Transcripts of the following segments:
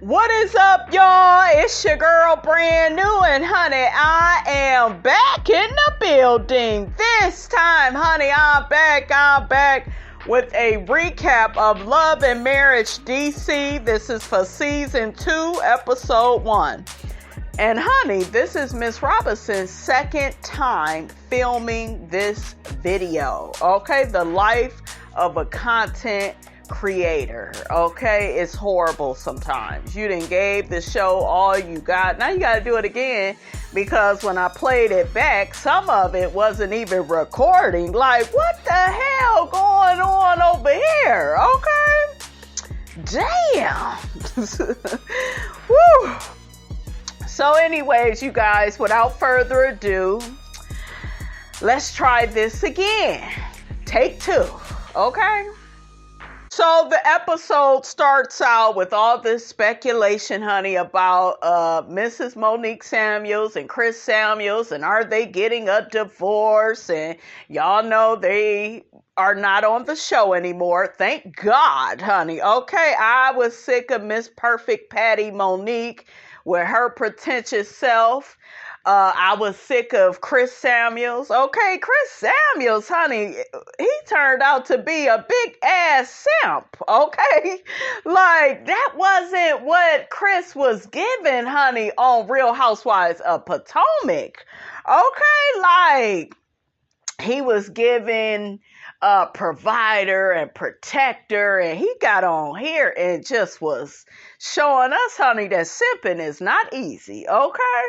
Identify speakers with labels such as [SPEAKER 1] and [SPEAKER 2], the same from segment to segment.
[SPEAKER 1] What is up, y'all? It's your girl, Brand New, and honey, I am back in the building. This time, honey, I'm back with a recap of Love and Marriage DC. This is for season 2, episode 1. And honey, this is Miss Robinson's second time filming this video. Okay, the life of a content creator. Okay, it's horrible sometimes. You done gave the show all you got. Now you got to do it again, because when I played it back, some of it wasn't even recording. Like, what the hell going on over here? Okay, damn. Woo. So anyways, you guys, without further ado, let's try this again. Take 2. Okay. So the episode starts out with all this speculation, honey, about Mrs. Monique Samuels and Chris Samuels, and are they getting a divorce? And y'all know they are not on the show anymore. Thank God, honey. Okay, I was sick of Miss Perfect Patty Monique with her pretentious self. I was sick of Chris Samuels. Okay, Chris Samuels, honey, he turned out to be a big ass simp. Okay, like that wasn't what Chris was given, honey, on Real Housewives of Potomac. Okay, like he was given a provider and protector, and he got on here and just was showing us, honey, that simping is not easy. Okay.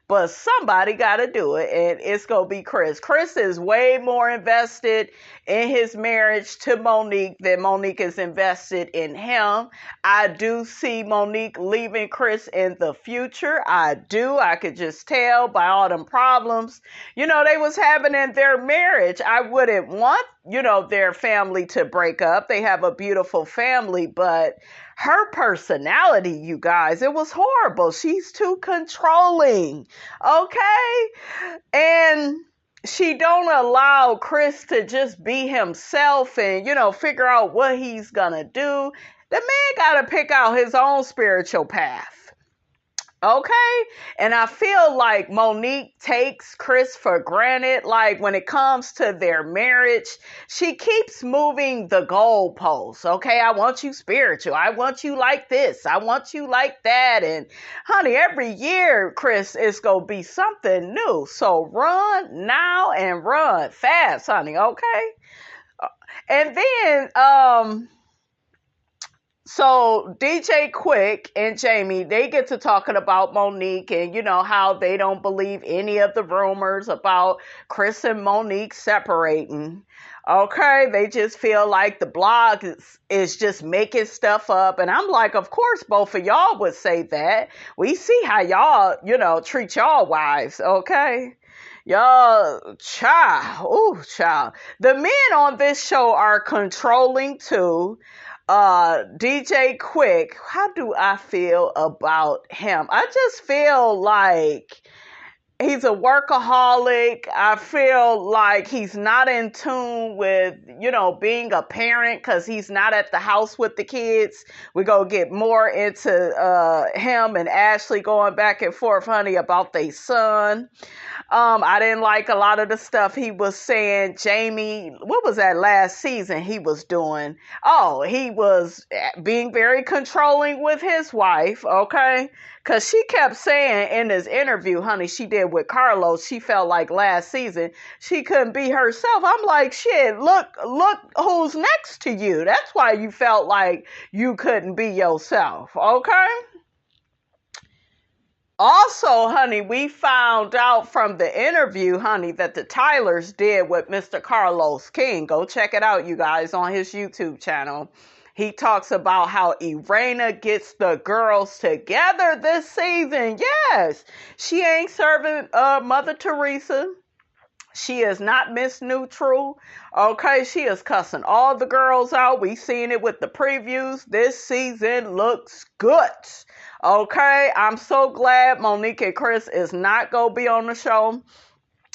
[SPEAKER 1] But somebody got to do it, and it's going to be Chris. Chris is way more invested in his marriage to Monique than Monique is invested in him. I do see Monique leaving Chris in the future. I do. I could just tell by all them problems, they was having in their marriage. I wouldn't want, their family to break up. They have a beautiful family, but her personality, you guys, it was horrible. She's too controlling, okay? And she don't allow Chris to just be himself and, figure out what he's gonna do. The man gotta pick out his own spiritual path. Okay, and I feel like Monique takes Chris for granted. Like when it comes to their marriage, she keeps moving the goalposts. Okay, I want you spiritual. I want you like this. I want you like that. And honey, every year, Chris, it's going to be something new. So run now and run fast, honey. Okay. And then, so DJ Quick and Jamie, they get to talking about Monique and, how they don't believe any of the rumors about Chris and Monique separating. Okay, they just feel like the blog is just making stuff up. And I'm like, of course, both of y'all would say that. We see how y'all, treat y'all wives, okay? Y'all, child. The men on this show are controlling too. DJ Quick, how do I feel about him? I just feel like he's a workaholic. I feel like he's not in tune with, being a parent, because he's not at the house with the kids. We're going to get more into him and Ashley going back and forth, honey, about their son. I didn't like a lot of the stuff he was saying. Jamie, what was that last season he was doing? Oh, he was being very controlling with his wife, okay? Because she kept saying in this interview, honey, she did with Carlos, she felt like last season she couldn't be herself. I'm like, shit, look who's next to you. That's why you felt like you couldn't be yourself, okay? Also, honey, we found out from the interview, honey, that the Tylers did with Mr. Carlos King. Go check it out, you guys, on his YouTube channel. He talks about how Irena gets the girls together this season. Yes, she ain't serving Mother Teresa. She is not Miss Neutral. Okay, she is cussing all the girls out. We seen it with the previews. This season looks good. Okay, I'm so glad Monique and Chris is not going to be on the show.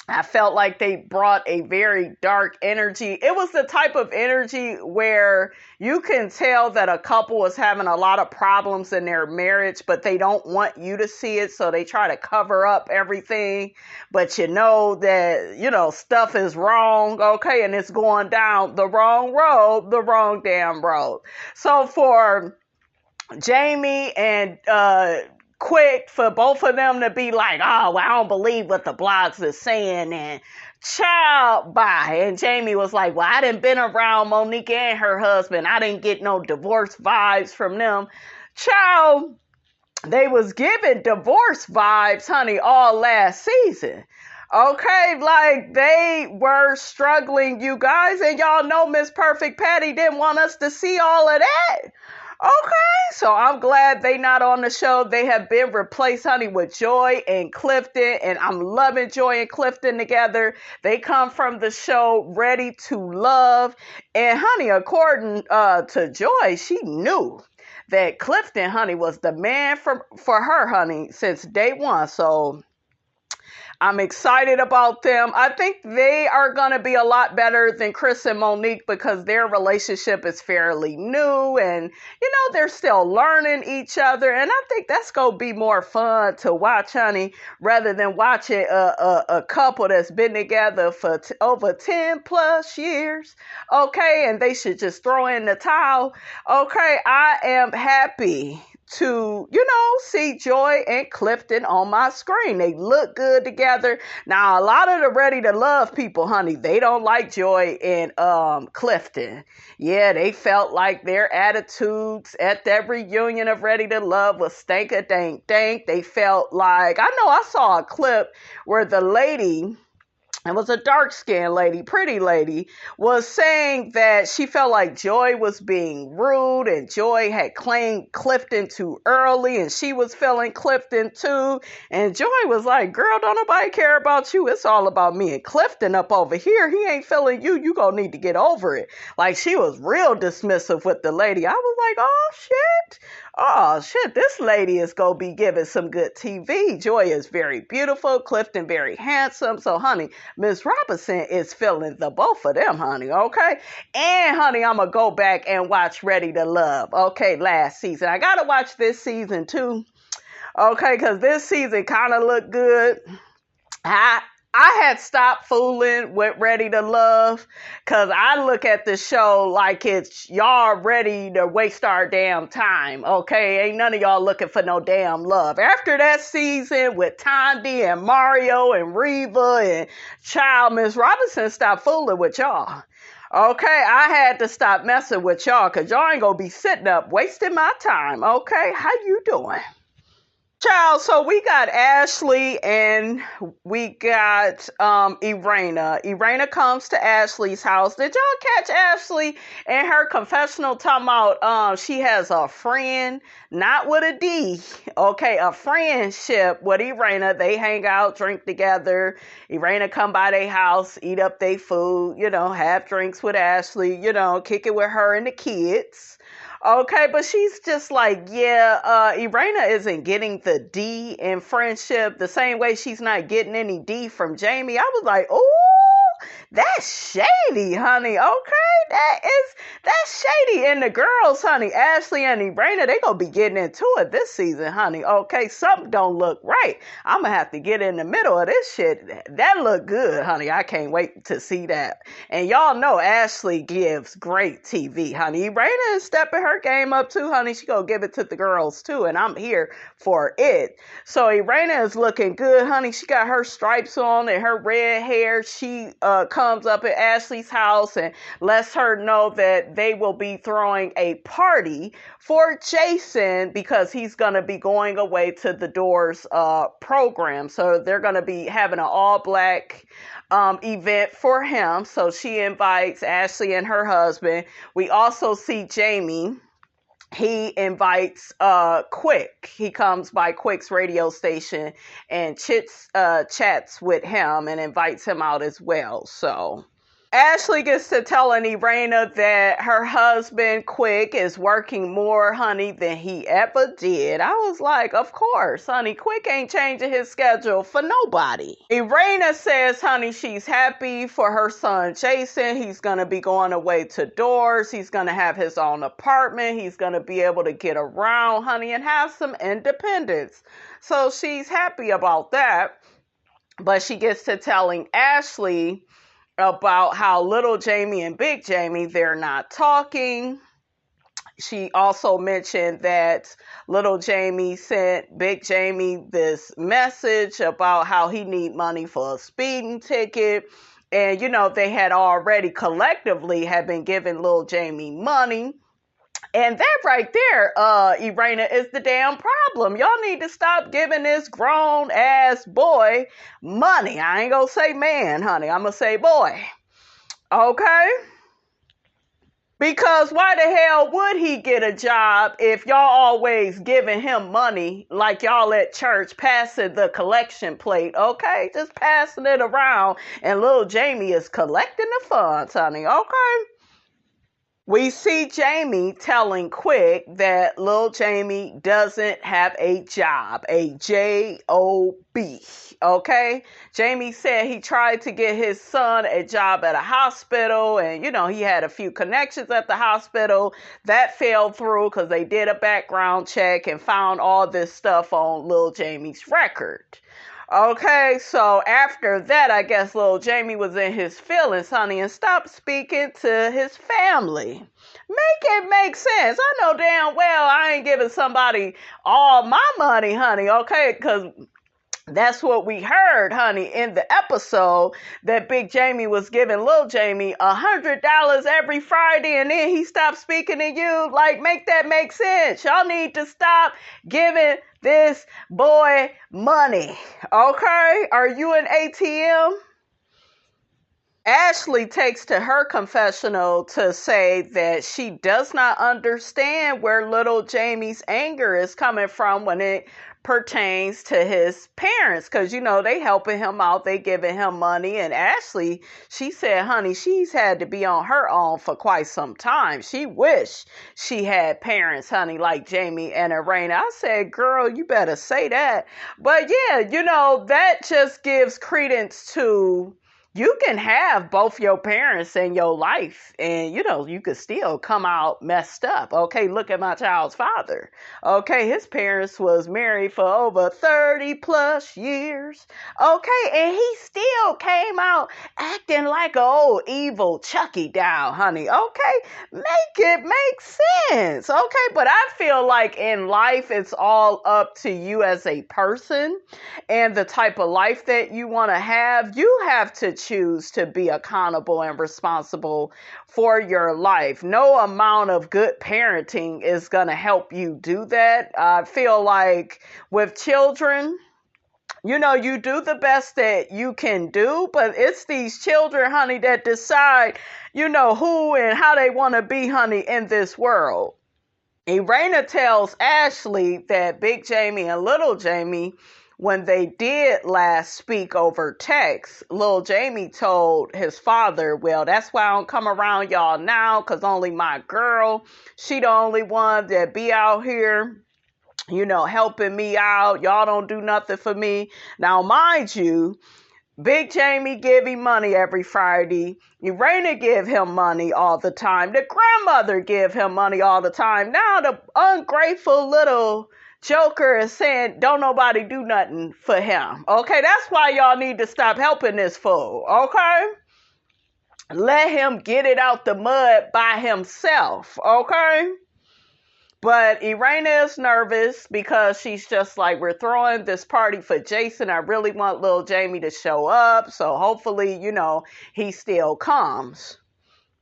[SPEAKER 1] I felt like they brought a very dark energy. It was the type of energy where you can tell that a couple is having a lot of problems in their marriage, but they don't want you to see it. So they try to cover up everything, but you know that, stuff is wrong. Okay. And it's going down the wrong road, the wrong damn road. So for Jamie and, Quick, for both of them to be like, oh, well, I don't believe what the blogs is saying, and child, bye. And Jamie was like, well, I done been around Monique and her husband. I didn't get no divorce vibes from them. Child, they was giving divorce vibes, honey, all last season. Okay, like they were struggling, you guys, and y'all know Miss Perfect Patty didn't want us to see all of that. Okay, so I'm glad they not on the show. They have been replaced, honey, with Joy and Clifton, and I'm loving Joy and Clifton together. They come from the show Ready to Love, and honey, according to Joy, she knew that Clifton, honey, was the man for her, honey, since day one. So I'm excited about them. I think they are going to be a lot better than Chris and Monique because their relationship is fairly new and, they're still learning each other. And I think that's going to be more fun to watch, honey, rather than watching a couple that's been together for over 10 plus years. Okay. And they should just throw in the towel. Okay. I am happy to, see Joy and Clifton on my screen. They look good together. Now, a lot of the Ready to Love people, honey, they don't like Joy and Clifton. Yeah, they felt like their attitudes at that reunion of Ready to Love was stank-a-dank-dank. They felt like, I know I saw a clip where the lady, it was a dark-skinned lady, pretty lady, was saying that she felt like Joy was being rude and Joy had claimed Clifton too early and she was feeling Clifton too. And Joy was like, girl, don't nobody care about you. It's all about me and Clifton up over here. He ain't feeling you. You gonna need to get over it. Like she was real dismissive with the lady. I was like, oh shit, this lady is gonna be giving some good TV. Joy is very beautiful. Clifton very handsome. So honey, Miss Robinson is feeling the both of them, honey, okay? And, honey, I'm going to go back and watch Ready to Love, okay, last season. I got to watch this season, too, okay, because this season kind of looked good. I had stopped fooling with Ready to Love because I look at the show like it's y'all ready to waste our damn time, okay? Ain't none of y'all looking for no damn love. After that season with Tandy and Mario and Reva and Child, Miss Robinson stopped fooling with y'all. Okay, I had to stop messing with y'all because y'all ain't going to be sitting up wasting my time, okay? How you doing? Child, so we got Ashley and we got Irena. Irena comes to Ashley's house. Did y'all catch Ashley in her confessional talking about she has a friend, not with a D, okay, a friendship with Irena. They hang out, drink together. Irena come by their house, eat up their food, have drinks with Ashley, kick it with her and the kids. Okay, but she's just like, Irena isn't getting the D in friendship the same way she's not getting any D from Jamie. I was like, ooh, that's shady, honey. Okay, that's shady. And the girls, honey, Ashley and Irena, they gonna be getting into it this season, honey. Okay, something don't look right. I'm gonna have to get in the middle of this shit. That look good, honey. I can't wait to see that. And y'all know Ashley gives great TV, honey. Irena is stepping her game up too, honey. She gonna give it to the girls too, and I'm here for it. So Irena is looking good, honey. She got her stripes on and her red hair. She comes up at Ashley's house and lets her know that they will be throwing a party for Jason because he's going to be going away to the Doors program. So they're going to be having an all-black event for him. So she invites Ashley and her husband. We also see Jamie. He invites Quick. He comes by Quick's radio station and chats with him and invites him out as well. So Ashley gets to telling Irena that her husband, Quick, is working more, honey, than he ever did. I was like, of course, honey, Quick ain't changing his schedule for nobody. Irena says, honey, she's happy for her son, Jason. He's going to be going away to doors. He's going to have his own apartment. He's going to be able to get around, honey, and have some independence. So she's happy about that. But she gets to telling Ashley about how little Jamie and big Jamie, they're not talking. She also mentioned that little Jamie sent big Jamie this message about how he need money for a speeding ticket. And, you know, they had already collectively have been giving little Jamie money. And that right there, Irena, is the damn problem. Y'all need to stop giving this grown-ass boy money. I ain't gonna say man, honey. I'm gonna say boy. Okay? Because why the hell would he get a job if y'all always giving him money like y'all at church passing the collection plate, okay? Just passing it around and little Jamie is collecting the funds, honey, okay? We see Jamie telling Quick that little Jamie doesn't have a job, a J-O-B, okay? Jamie said he tried to get his son a job at a hospital and, you know, he had a few connections at the hospital. That fell through because they did a background check and found all this stuff on little Jamie's record. Okay, so after that, I guess little Jamie was in his feelings, honey, and stopped speaking to his family. Make it make sense. I know damn well I ain't giving somebody all my money, honey, okay, because that's what we heard, honey, in the episode that Big Jamie was giving Little Jamie $100 every Friday and then he stopped speaking to you. Like, make that make sense. Y'all need to stop giving this boy money, okay? Are you an ATM? Ashley takes to her confessional to say that she does not understand where little Jamie's anger is coming from when it pertains to his parents, because you know they helping him out, they giving him money. And Ashley, she said, honey, she's had to be on her own for quite some time. She wished she had parents, honey, like Jamie and Irena. I said, girl, you better say that. But yeah, you know, that just gives credence to you can have both your parents in your life and, you know, you could still come out messed up. Okay, look at my child's father. Okay, his parents was married for over 30 plus years. Okay, and he still came out acting like an old evil Chucky doll, honey. Okay, make it make sense. Okay, but I feel like in life, it's all up to you as a person and the type of life that you want to have. You have to choose to be accountable and responsible for your life. No amount of good parenting is going to help you do that. I feel like with children, you know, you do the best that you can do, but it's these children, honey, that decide, you know, who and how they want to be, honey, in this world. Irena tells Ashley that Big Jamie and Little Jamie, when they did last speak over text, little Jamie told his father, well, that's why I don't come around y'all now, because only my girl, she the only one that be out here, you know, helping me out. Y'all don't do nothing for me. Now, mind you, Big Jamie give him money every Friday. Irena give him money all the time. The grandmother give him money all the time. Now the ungrateful little Joker is saying, don't nobody do nothing for him. Okay, that's why y'all need to stop helping this fool. Okay? Let him get it out the mud by himself. Okay? But Irena is nervous because she's just like, we're throwing this party for Jason. I really want little Jamie to show up. So hopefully, you know, he still comes.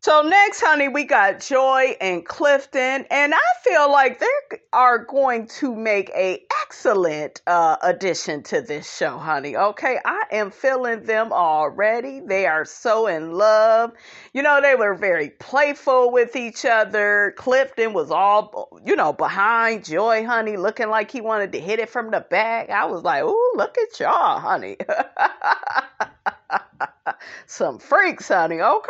[SPEAKER 1] So next, honey, we got Joy and Clifton, and I feel like they are going to make an excellent addition to this show, honey. Okay, I am feeling them already. They are so in love. You know, they were very playful with each other. Clifton was all, you know, behind Joy, honey, looking like he wanted to hit it from the back. I was like, ooh, look at y'all, honey. Some freaks, honey, okay?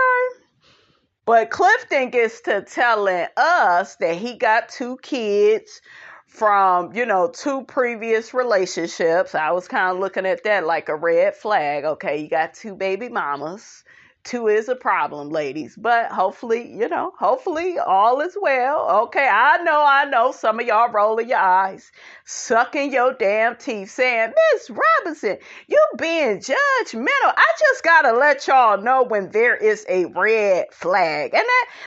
[SPEAKER 1] But Clifton gets to telling us that he got 2 kids from, 2 previous relationships. I was kind of looking at that like a red flag. Okay, you got 2 baby mamas. 2 is a problem, ladies. But hopefully, hopefully all is well. Okay, I know. Some of y'all rolling your eyes, sucking your damn teeth, saying, Miss Robinson, you being judgmental. I just got to let y'all know when there is a red flag. And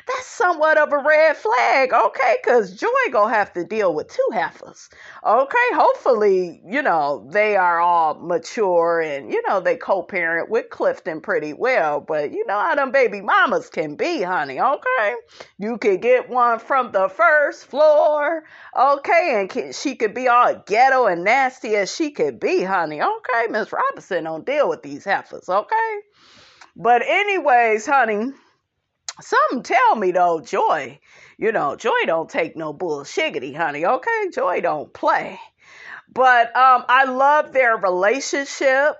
[SPEAKER 1] that's somewhat of a red flag, okay? Because Joy going to have to deal with 2 heifers. Okay, hopefully, they are all mature and, they co-parent with Clifton pretty well. But you know how them baby mamas can be, honey, okay? You could get one from the first floor, okay? And she could be all ghetto and nasty as she could be, honey, okay? Miss Robinson don't deal with these heifers, okay? But anyways, honey, something tell me, though, Joy, Joy don't take no bullshiggity, honey, okay? Joy don't play. But I love their relationship.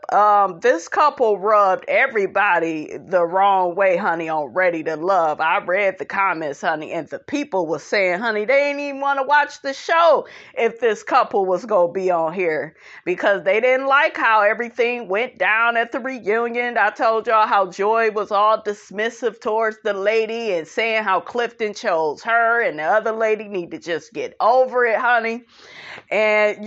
[SPEAKER 1] This couple rubbed everybody the wrong way, honey, on Ready to Love. I read the comments, honey, and the people were saying, honey, they didn't even want to watch the show if this couple was going to be on here because they didn't like how everything went down at the reunion. I told y'all how Joy was all dismissive towards the lady and saying how Clifton chose her and the other lady need to just get over it, honey. And,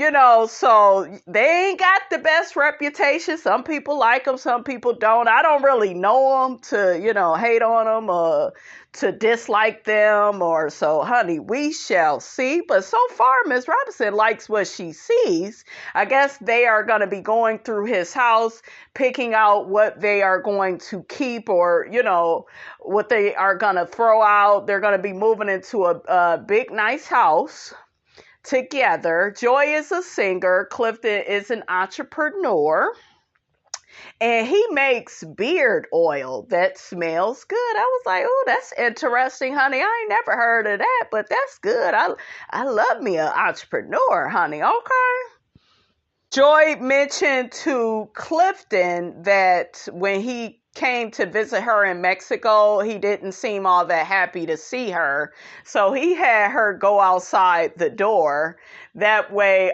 [SPEAKER 1] so they ain't got the best reputation. Some people like them, some people don't. I don't really know them to, hate on them or to dislike them or so, honey, we shall see. But so far, Miss Robinson likes what she sees. I guess they are going to be going through his house, picking out what they are going to keep or, what they are going to throw out. They're going to be moving into a big, nice house together. Joy is a singer. Clifton is an entrepreneur. And he makes beard oil that smells good. I was like, oh, that's interesting, honey. I ain't never heard of that, but that's good. I love me an entrepreneur, honey. Okay. Joy mentioned to Clifton that when he came to visit her in Mexico, he didn't seem all that happy to see her. So he had her go outside the door. That way,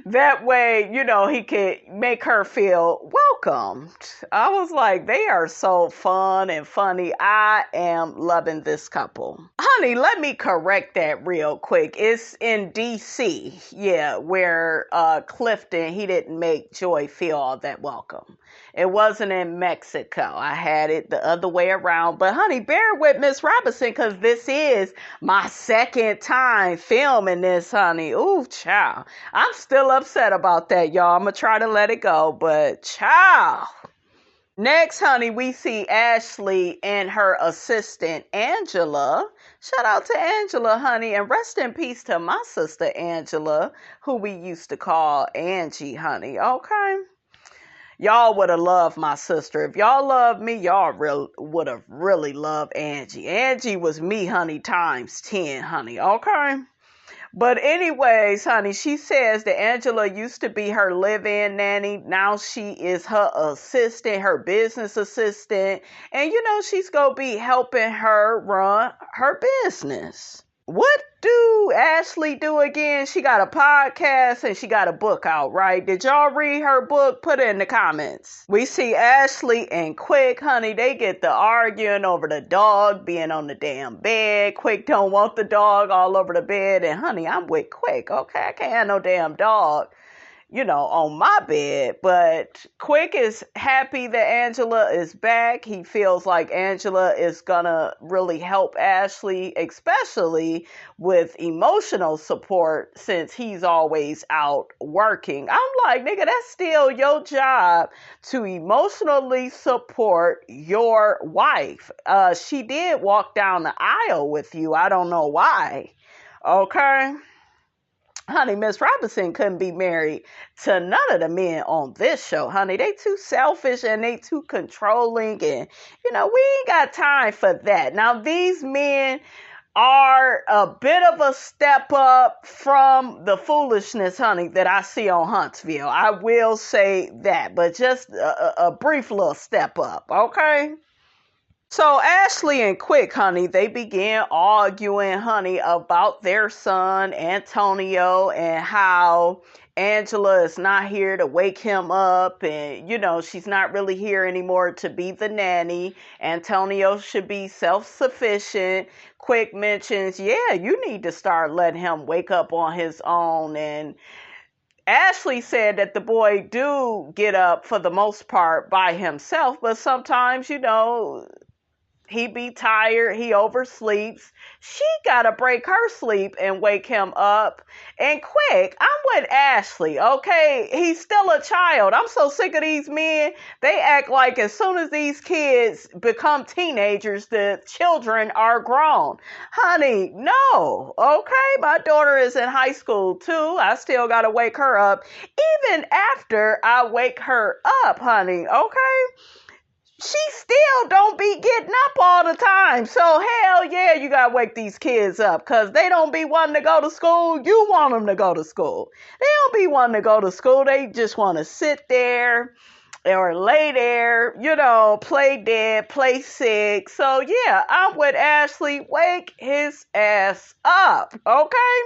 [SPEAKER 1] that way, he could make her feel welcomed. I was like, they are so fun and funny. I am loving this couple. Honey, let me correct that real quick. It's in D.C., where Clifton, he didn't make Joy feel all that welcome. It wasn't in Mexico. I had it the other way around. But, honey, bear with Miss Robinson because this is my second time filming this, honey. Ooh, child. I'm still upset about that, y'all. I'm going to try to let it go, but child. Next, honey, we see Ashley and her assistant, Angela. Shout out to Angela, honey, and rest in peace to my sister, Angela, who we used to call Angie, honey, okay? Y'all would have loved my sister. If y'all loved me, y'all would have really loved Angie. Angie was me, honey, times 10, honey, okay? But anyways, honey, she says that Angela used to be her live-in nanny. Now she is her assistant, her business assistant. And, she's going to be helping her run her business. What do Ashley do again? She got a podcast and she got a book out, right? Did y'all read her book? Put it in the comments. We see Ashley and Quick, honey, they get to arguing over the dog being on the damn bed. Quick don't want the dog all over the bed. And honey, I'm with Quick, okay? I can't have no damn dog, on my bed. But Quick is happy that Angela is back. He feels like Angela is gonna really help Ashley, especially with emotional support since he's always out working. I'm like, nigga, that's still your job to emotionally support your wife. She did walk down the aisle with you. I don't know why. Okay? Honey, Miss Robinson couldn't be married to none of the men on this show, honey. They too selfish and they too controlling and, we ain't got time for that. Now, these men are a bit of a step up from the foolishness, honey, that I see on Huntsville. I will say that, but just a brief little step up, okay? So Ashley and Quick, honey, they began arguing, honey, about their son, Antonio, and how Angela is not here to wake him up. And, she's not really here anymore to be the nanny. Antonio should be self-sufficient. Quick mentions, yeah, you need to start letting him wake up on his own. And Ashley said that the boy do get up for the most part by himself, but sometimes, he be tired, he oversleeps. She gotta break her sleep and wake him up. And Quick, I'm with Ashley, okay? He's still a child. I'm so sick of these men. They act like as soon as these kids become teenagers, the children are grown. Honey, no, okay? My daughter is in high school too. I still gotta wake her up. Even after I wake her up, honey, okay? She still don't be getting up all the time. So hell yeah, you gotta wake these kids up because they don't be wanting to go to school. You want them to go to school. They don't be wanting to go to school. They just want to sit there or lay there, play dead, play sick. So yeah, I'm with Ashley. Wake his ass up, okay?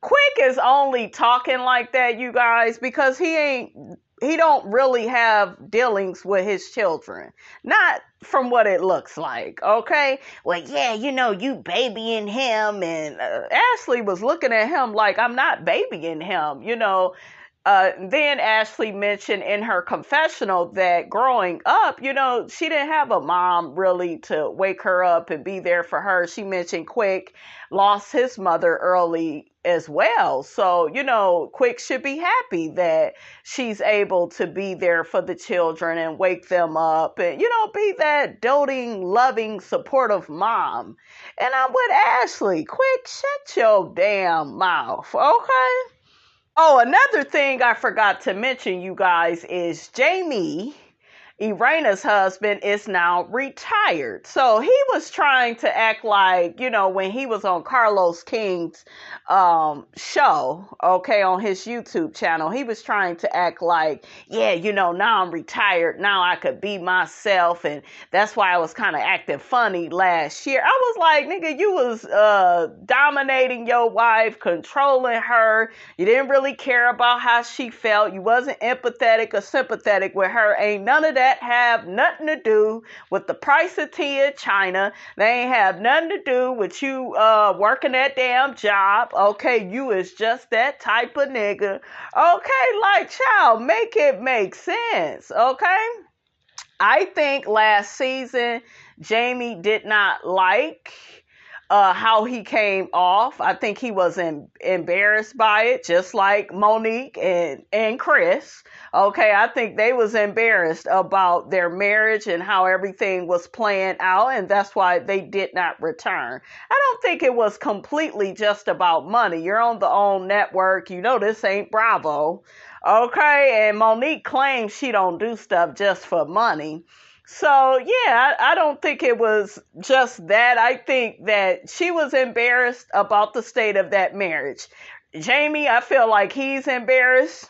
[SPEAKER 1] Quick is only talking like that, you guys, because he don't really have dealings with his children. Not from what it looks like, okay? Well, yeah, you babying him. And Ashley was looking at him like, I'm not babying him, Then Ashley mentioned in her confessional that growing up, she didn't have a mom really to wake her up and be there for her. She mentioned Quick lost his mother early as well. So, Quick should be happy that she's able to be there for the children and wake them up and, be that doting, loving, supportive mom. And I'm with Ashley. Quick, shut your damn mouth, okay? Oh, another thing I forgot to mention, you guys, is Jamie, Irana's husband, is now retired. So he was trying to act like, when he was on Carlos King's show, okay, on his YouTube channel, he was trying to act like, yeah, now I'm retired. Now I could be myself. And that's why I was kind of acting funny last year. I was like, nigga, you was dominating your wife, controlling her. You didn't really care about how she felt. You wasn't empathetic or sympathetic with her. Ain't none of that have nothing to do with the price of tea in China. They ain't have nothing to do with you working that damn job. Okay, you is just that type of nigga. Okay, like, child, make it make sense. Okay, I think last season Jamie did not like how he came off. I think he was embarrassed by it, just like Monique and Chris. Okay, I think they was embarrassed about their marriage and how everything was playing out, and that's why they did not return. I don't think it was completely just about money. You're on the OWN network. This ain't Bravo. Okay, and Monique claims she don't do stuff just for money. So, yeah, I don't think it was just that. I think that she was embarrassed about the state of that marriage. Jamie, I feel like he's embarrassed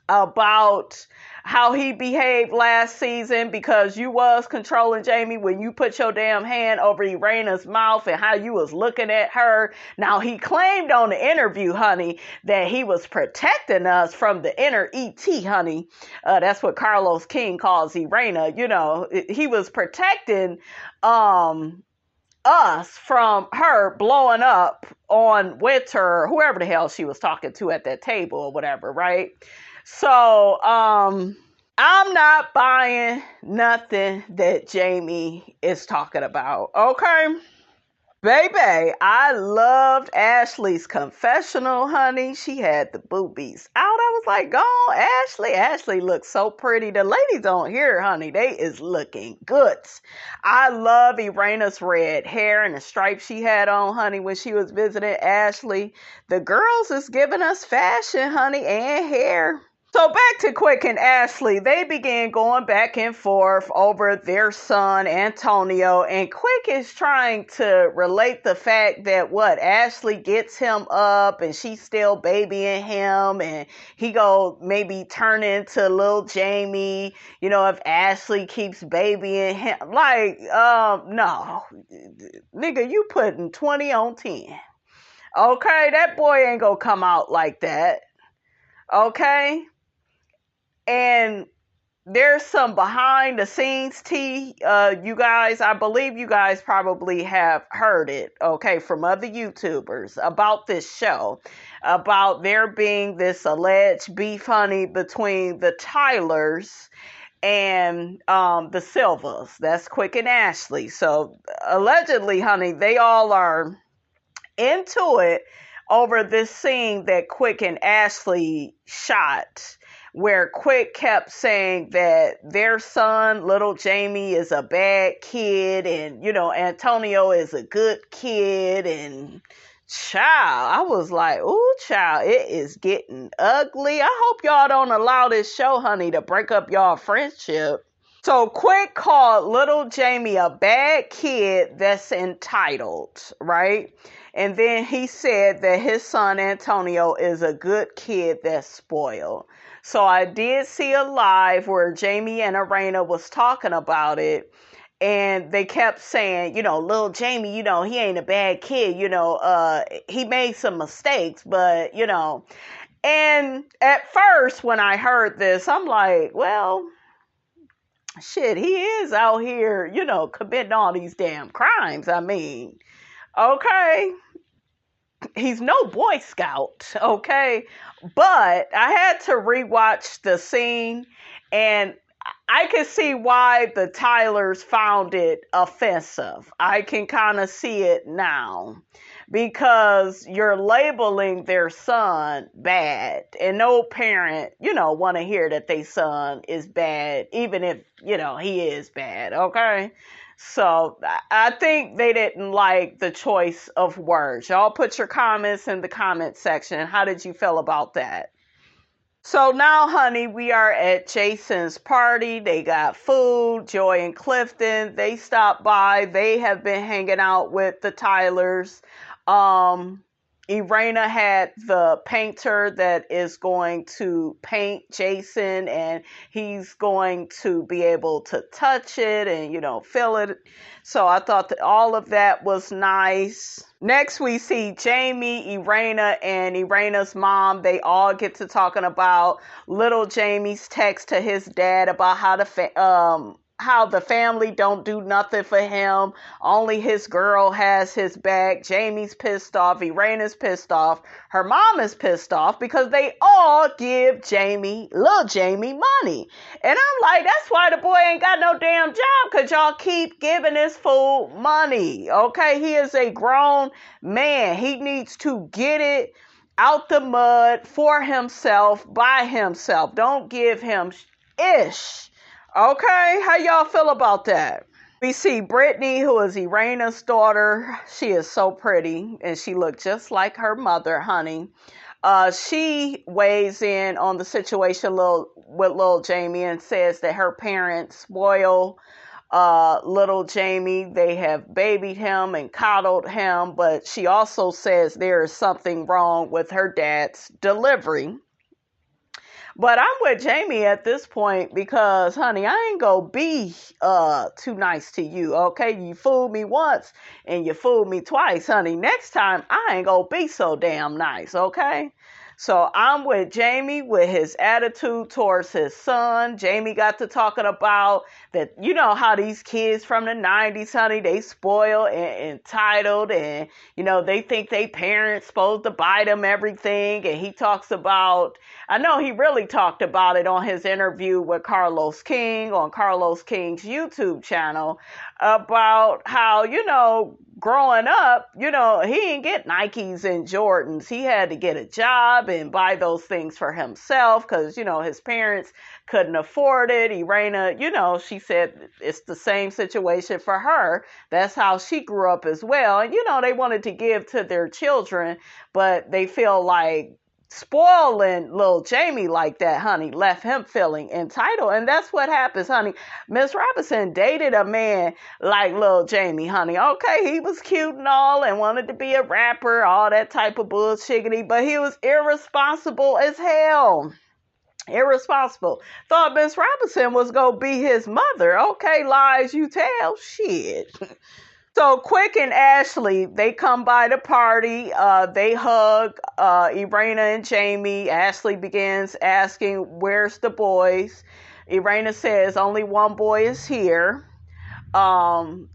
[SPEAKER 1] about how he behaved last season because you was controlling Jamie when you put your damn hand over Irana's mouth and how you was looking at her. Now, he claimed on the interview, honey, that he was protecting us from the inner ET, honey. That's what Carlos King calls Irana. He was protecting us from her blowing up on Winter or whoever the hell she was talking to at that table or whatever, right? So, I'm not buying nothing that Jamie is talking about, okay? Baby, I loved Ashley's confessional, honey. She had the boobies out. I was like, go on, Ashley. Ashley looks so pretty. The ladies on here, honey, they is looking good. I love Irana's red hair and the stripes she had on, honey, when she was visiting Ashley. The girls is giving us fashion, honey, and hair. So back to Quick and Ashley, they began going back and forth over their son Antonio, and Quick is trying to relate the fact that Ashley gets him up and she's still babying him, and he go maybe turn into little Jamie, if Ashley keeps babying him. Like, no, nigga, you putting 20 on 10. Okay, that boy ain't gonna come out like that. Okay. And there's some behind the scenes tea, you guys. I believe you guys probably have heard it, okay, from other YouTubers about this show, about there being this alleged beef, honey, between the Tylers and the Silvas. That's Quick and Ashley. So allegedly, honey, they all are into it over this scene that Quick and Ashley shot, where Quick kept saying that their son, little Jamie, is a bad kid, and, Antonio is a good kid, and child, I was like, ooh, child, it is getting ugly. I hope y'all don't allow this show, honey, to break up y'all friendship. So Quick called little Jamie a bad kid that's entitled, right? And then he said that his son Antonio is a good kid that's spoiled. So I did see a live where Jamie and Arena was talking about it, and they kept saying, little Jamie, he ain't a bad kid, he made some mistakes, but, and at first when I heard this, I'm like, well, shit, he is out here, committing all these damn crimes. I mean, okay, he's no Boy Scout, okay? But I had to rewatch the scene, and I can see why the Tylers found it offensive. I can kind of see it now, because you're labeling their son bad, and no parent, want to hear that their son is bad, even if, he is bad, okay? So I think they didn't like the choice of words. Y'all put your comments in the comment section. How did you feel about that? So now, honey, we are at Jason's party. They got food. Joy and Clifton, they stopped by. They have been hanging out with the Tylers. Irena had the painter that is going to paint Jason, and he's going to be able to touch it and, feel it. So I thought that all of that was nice. Next, we see Jamie, Irena, and Irena's mom. They all get to talking about little Jamie's text to his dad about how the family don't do nothing for him. Only his girl has his back. Jamie's pissed off. Irena's pissed off. Her mom is pissed off because they all give little Jamie money. And I'm like, that's why the boy ain't got no damn job, because y'all keep giving this fool money. Okay, he is a grown man. He needs to get it out the mud for himself, by himself. Don't give him ish. Okay, how y'all feel about that? We see Brittany, who is Irena's daughter. She is so pretty, and she looked just like her mother, honey. She weighs in on the situation with little Jamie and says that her parents spoil little Jamie. They have babied him and coddled him, but she also says there is something wrong with her dad's delivery. But I'm with Jamie at this point because, honey, I ain't gonna be too nice to you, okay? You fooled me once and you fooled me twice, honey. Next time, I ain't gonna be so damn nice, okay? So I'm with Jamie with his attitude towards his son. Jamie got to talking about that, how these kids from the 90s, honey, they spoiled and entitled, and, they think they parents supposed to buy them everything. And he talks about, I know he really talked about it on his interview with Carlos King on Carlos King's YouTube channel, about how, growing up, he didn't get Nikes and Jordans. He had to get a job and buy those things for himself because, his parents couldn't afford it. Irena, she said it's the same situation for her. That's how she grew up as well. And, they wanted to give to their children, but they feel like spoiling little Jamie like that, honey, left him feeling entitled. And that's what happens, honey. Miss Robinson dated a man like little Jamie, honey. Okay, he was cute and all and wanted to be a rapper, all that type of bullshiggity, but he was irresponsible as hell. Irresponsible. Thought Miss Robinson was gonna be his mother. Okay, lies you tell. Shit. So Quick and Ashley, they come by the party. They hug Irena and Jamie. Ashley begins asking, where's the boys? Irena says only one boy is here.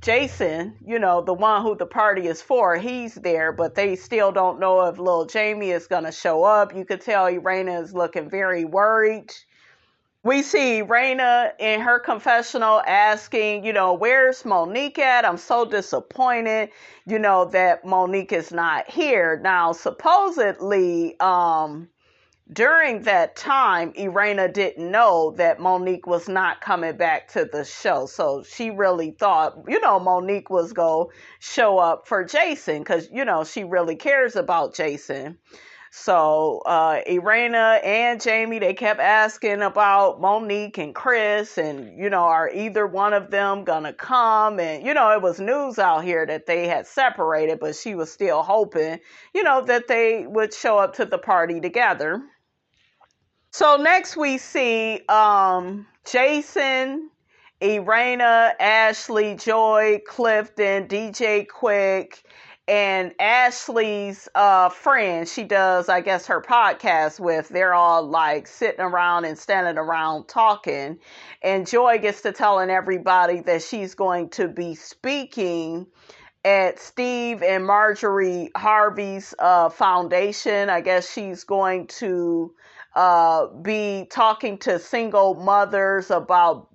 [SPEAKER 1] Jason, the one who the party is for, he's there, but they still don't know if little Jamie is going to show up. You could tell Irena is looking very worried. We see Raina in her confessional asking, where's Monique at? I'm so disappointed, that Monique is not here. Now, supposedly, during that time, Irena didn't know that Monique was not coming back to the show. So she really thought, Monique was going to show up for Jason because, she really cares about Jason. So Irena and Jamie, they kept asking about Monique and Chris and, are either one of them going to come? And, it was news out here that they had separated, but she was still hoping, that they would show up to the party together. So next we see Jason, Irena, Ashley, Joy, Clifton, DJ Quick, and Ashley's friend she does, I guess, her podcast with. They're all like sitting around and standing around talking. And Joy gets to telling everybody that she's going to be speaking at Steve and Marjorie Harvey's foundation. I guess she's going to be talking to single mothers about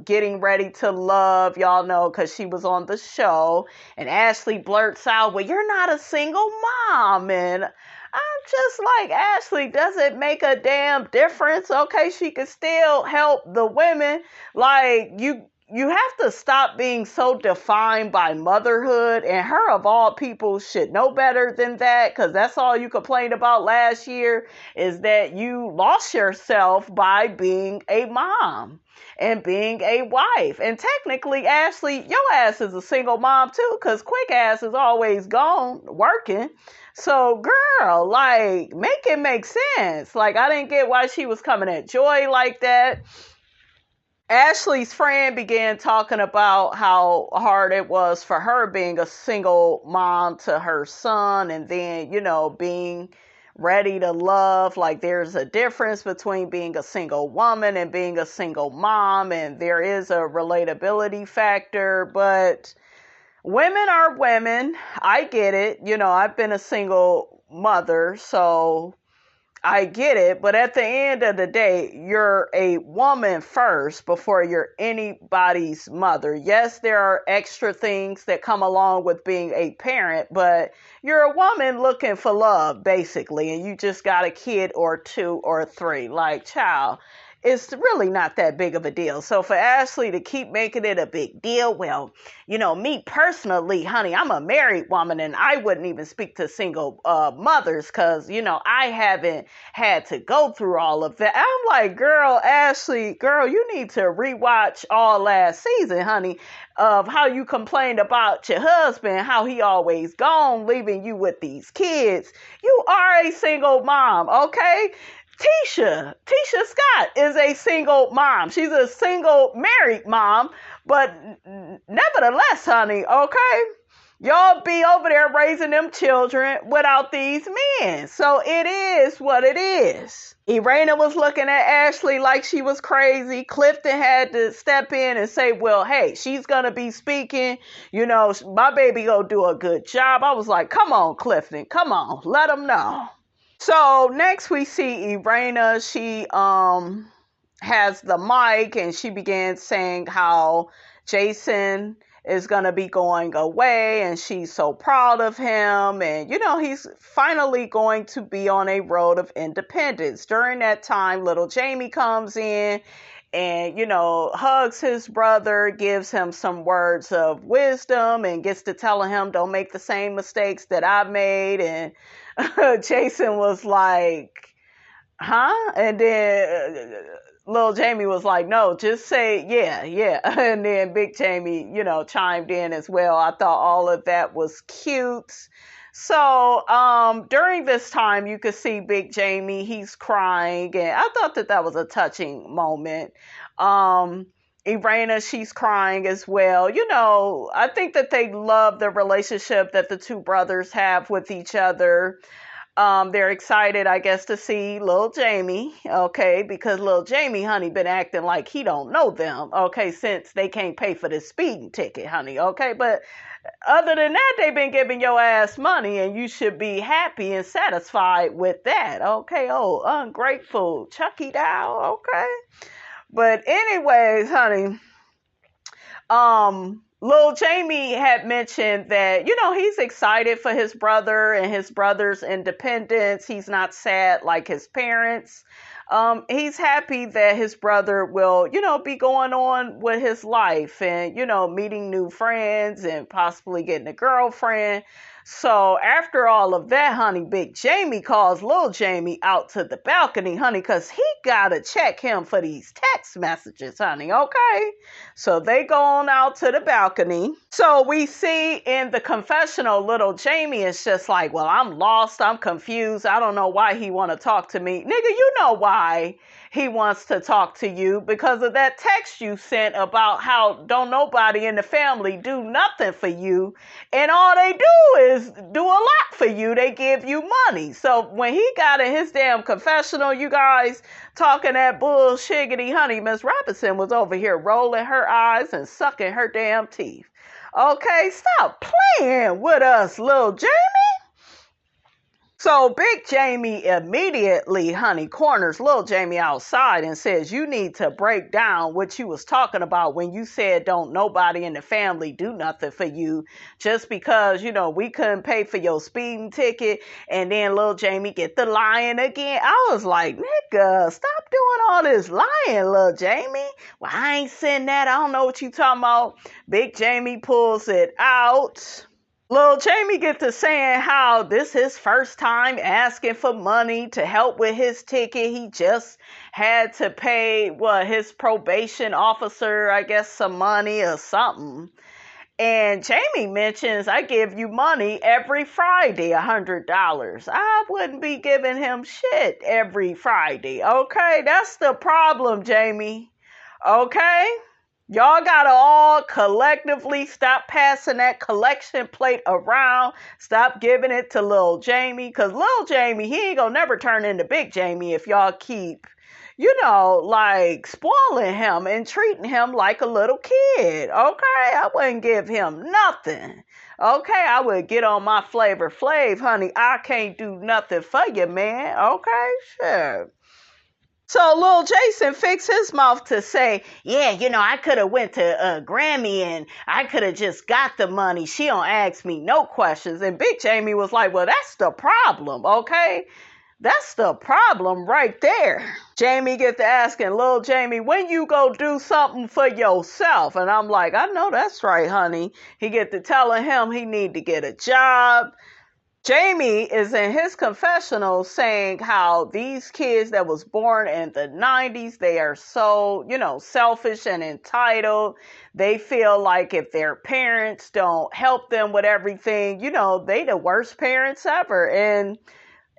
[SPEAKER 1] getting ready to love, y'all know, because she was on the show. And Ashley blurts out, well, you're not a single mom. And I'm just like, Ashley, does it make a damn difference? Okay, she could still help the women. Like, you have to stop being so defined by motherhood, and her of all people should know better than that, because that's all you complained about last year is that you lost yourself by being a mom and being a wife. And technically, Ashley, your ass is a single mom too, because Quick ass is always gone working. So girl, like, make it make sense. Like, I didn't get why she was coming at Joy like that. Ashley's friend began talking about how hard it was for her being a single mom to her son, and then, being ready to love. Like, there's a difference between being a single woman and being a single mom, and there is a relatability factor, but women are women. I get it. I've been a single mother, so I get it, but at the end of the day, you're a woman first before you're anybody's mother. Yes, there are extra things that come along with being a parent, but you're a woman looking for love, basically, and you just got a kid or two or three. Like, child, it's really not that big of a deal. So for Ashley to keep making it a big deal, well, me personally, honey, I'm a married woman and I wouldn't even speak to single mothers because, I haven't had to go through all of that. I'm like, girl, Ashley, girl, you need to rewatch all last season, honey, of how you complained about your husband, how he always gone, leaving you with these kids. You are a single mom, okay? Tisha Scott is a single mom. She's a single married mom, but nevertheless, honey, okay, y'all be over there raising them children without these men. So it is what it is. Irena was looking at Ashley like she was crazy. Clifton had to step in and say, well, hey, she's going to be speaking. My baby gonna do a good job. I was like, come on, Clifton, come on, let them know. So next we see Irena. She has the mic and she began saying how Jason is going to be going away and she's so proud of him. And, he's finally going to be on a road of independence. During that time, little Jamie comes in and, hugs his brother, gives him some words of wisdom and gets to telling him, don't make the same mistakes that I made. And Jason was like, huh? And then little Jamie was like, no, just say, yeah, yeah. And then big Jamie, chimed in as well. I thought all of that was cute. So during this time, you could see big Jamie, he's crying. And I thought that was a touching moment. Irena, she's crying as well. I think that they love the relationship that the two brothers have with each other. They're excited, I guess, to see little Jamie, okay, because little Jamie, honey, been acting like he don't know them, okay, since they can't pay for this speeding ticket, honey, okay, but other than that, they've been giving your ass money, and you should be happy and satisfied with that, okay, oh, ungrateful Chucky doll, okay, but anyways, honey, Lil Jamie had mentioned that, he's excited for his brother and his brother's independence. He's not sad like his parents. He's happy that his brother will, be going on with his life and, meeting new friends and possibly getting a girlfriend. So after all of that, honey, big Jamie calls little Jamie out to the balcony, honey, because he got to check him for these text messages, honey, okay? So they go on out to the balcony. So we see in the confessional, little Jamie is just like, well, I'm lost. I'm confused. I don't know why he want to talk to me. Nigga, you know why he wants to talk to you, because of that text you sent about how don't nobody in the family do nothing for you. And all they do is do a lot for you. They give you money. So when he got in his damn confessional, you guys talking that bullshiggity, honey, Miss Robinson was over here rolling her eyes and sucking her damn teeth. Okay, stop playing with us, little Jamie. So big Jamie immediately, honey, corners little Jamie outside and says, you need to break down what you was talking about when you said don't nobody in the family do nothing for you just because, we couldn't pay for your speeding ticket. And then little Jamie get the lying again. I was like, nigga, stop doing all this lying, little Jamie. Well, I ain't saying that. I don't know what you talking about. Big Jamie pulls it out. Lil Jamie get to saying how this his first time asking for money to help with his ticket. He just had to pay his probation officer, I guess, some money or something. And Jamie mentions, I give you money every Friday, $100. I wouldn't be giving him shit every Friday. Okay, that's the problem, Jamie. Okay? Y'all gotta all collectively stop passing that collection plate around. Stop giving it to Lil Jamie. Because Lil Jamie, he ain't gonna never turn into Big Jamie if y'all keep, spoiling him and treating him like a little kid. Okay? I wouldn't give him nothing. Okay? I would get on my Flavor Flav, honey. I can't do nothing for you, man. Okay? Sure. So Lil Jason fixed his mouth to say, yeah, I could have went to Grammy and I could have just got the money. She don't ask me no questions. And Big Jamie was like, well, that's the problem, okay? That's the problem right there. Jamie get to asking Lil Jamie, when you go do something for yourself? And I'm like, I know that's right, honey. He get to telling him he need to get a job. Jamie is in his confessional saying how these kids that was born in the 90s, they are so, selfish and entitled. They feel like if their parents don't help them with everything, they the worst parents ever. And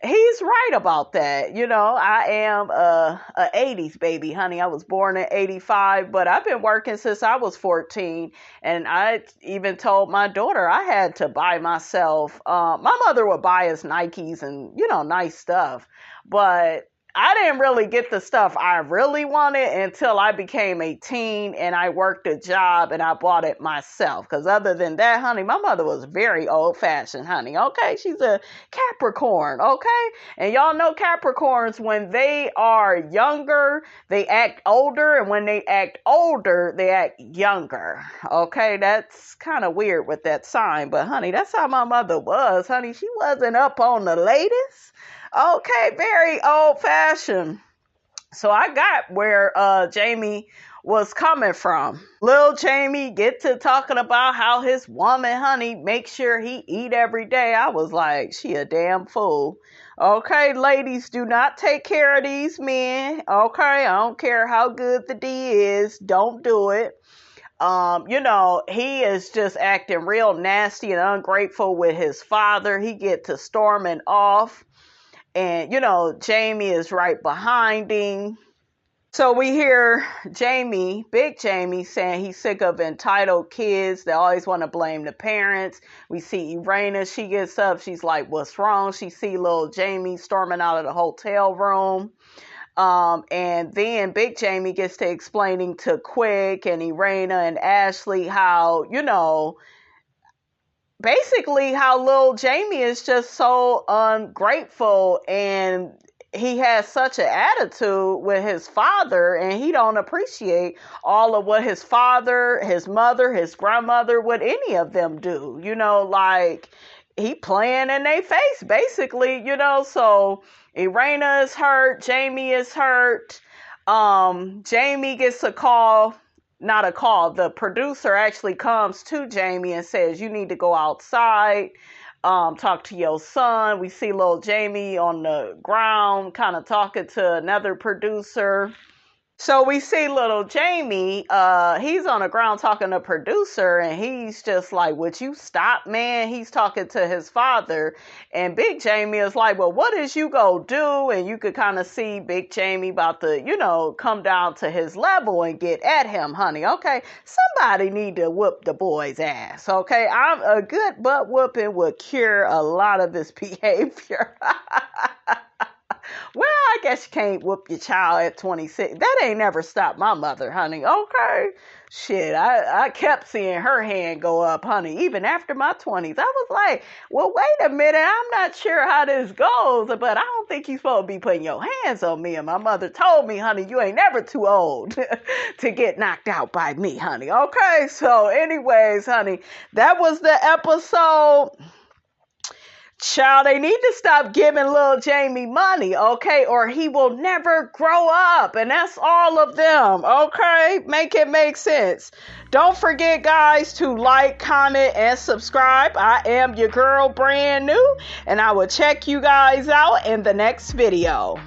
[SPEAKER 1] he's right about that. I am a 80s baby, honey. I was born in 85, but I've been working since I was 14. And I even told my daughter I had to buy myself. My mother would buy us Nikes and, nice stuff. But I didn't really get the stuff I really wanted until I became a teen and I worked a job and I bought it myself. Because other than that, honey, my mother was very old-fashioned, honey, okay? She's a Capricorn, okay? And y'all know Capricorns, when they are younger, they act older. And when they act older, they act younger, okay? That's kind of weird with that sign. But, honey, that's how my mother was, honey. She wasn't up on the latest. Okay, very old-fashioned. So I got where Jamie was coming from. Lil Jamie get to talking about how his woman, honey, make sure he eat every day. I was like, she a damn fool. Okay, ladies, do not take care of these men. Okay, I don't care how good the D is. Don't do it. He is just acting real nasty and ungrateful with his father. He get to storming off. And, Jamie is right behind him. So we hear Jamie, Big Jamie, saying he's sick of entitled kids. They always want to blame the parents. We see Irena, she gets up. She's like, what's wrong? She see little Jamie storming out of the hotel room. And then Big Jamie gets to explaining to Quick and Irena and Ashley how, basically how little Jamie is just so ungrateful, and he has such an attitude with his father, and he don't appreciate all of what his father, his mother, his grandmother, what any of them do, like he playing in their face basically, so Irena is hurt, Jamie is hurt. Jamie gets a call. Not a call. The producer actually comes to Jamie and says, you need to go outside, talk to your son. We see little Jamie on the ground kind of talking to another producer. So we see little Jamie, he's on the ground talking to producer, and he's just like, would you stop, man? He's talking to his father, and Big Jamie is like, well, what is you gonna do? And you could kind of see Big Jamie about to, come down to his level and get at him, honey. Okay, somebody need to whoop the boy's ass, okay? A good butt whooping would cure a lot of this behavior. Well, I guess you can't whoop your child at 26. That ain't never stopped my mother, honey. Okay. Shit, I kept seeing her hand go up, honey, even after my 20s. I was like, well, wait a minute. I'm not sure how this goes, but I don't think you're supposed to be putting your hands on me. And my mother told me, honey, you ain't never too old to get knocked out by me, honey. Okay. So anyways, honey, that was the episode. Child, they need to stop giving little Jamie money, okay? Or he will never grow up. And that's all of them, okay? Make it make sense. Don't forget, guys, to like, comment, and subscribe. I am your girl, brand new. And I will check you guys out in the next video.